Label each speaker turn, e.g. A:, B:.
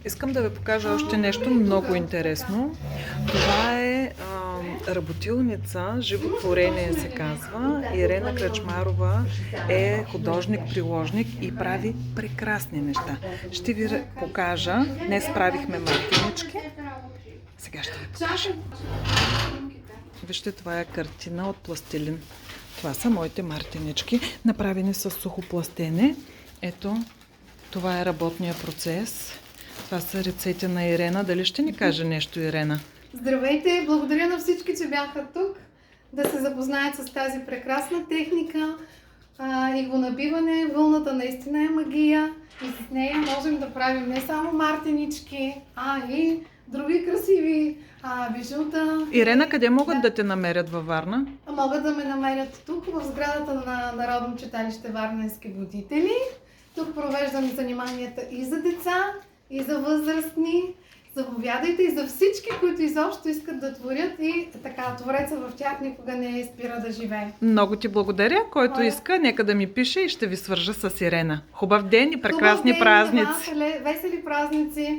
A: Искам да ви покажа още нещо много интересно. Това е работилница, животворение се казва. Ирена Кръчмарова е художник-приложник и прави прекрасни неща. Ще ви покажа. Днес правихме мартинички. Сега ще ви покажа. Вижте, това е картина от пластилин. Това са моите мартинички, направени с сухопластене. Ето, това е работния процес. Това са ръцете на Ирена. Дали ще ни каже нещо, Ирена?
B: Здравейте! Благодаря на всички, че бяха тук да се запознаят с тази прекрасна техника. Иглонабиване, вълната наистина е магия и с нея можем да правим не само мартинички, а и други красиви бижута.
A: Ирена, къде могат да те намерят във Варна?
B: Могат да ме намерят тук, в сградата на Народно читалище Варненски будители. Тук провеждам заниманията и за деца, и за възрастни. Заповядайте и за всички, които изобщо искат да творят и така, твореца в тях никога не спира да живее.
A: Много ти благодаря. Който иска, нека да ми пише и ще ви свържа с Ирена. Хубав ден и прекрасни празници!
B: Весели празници!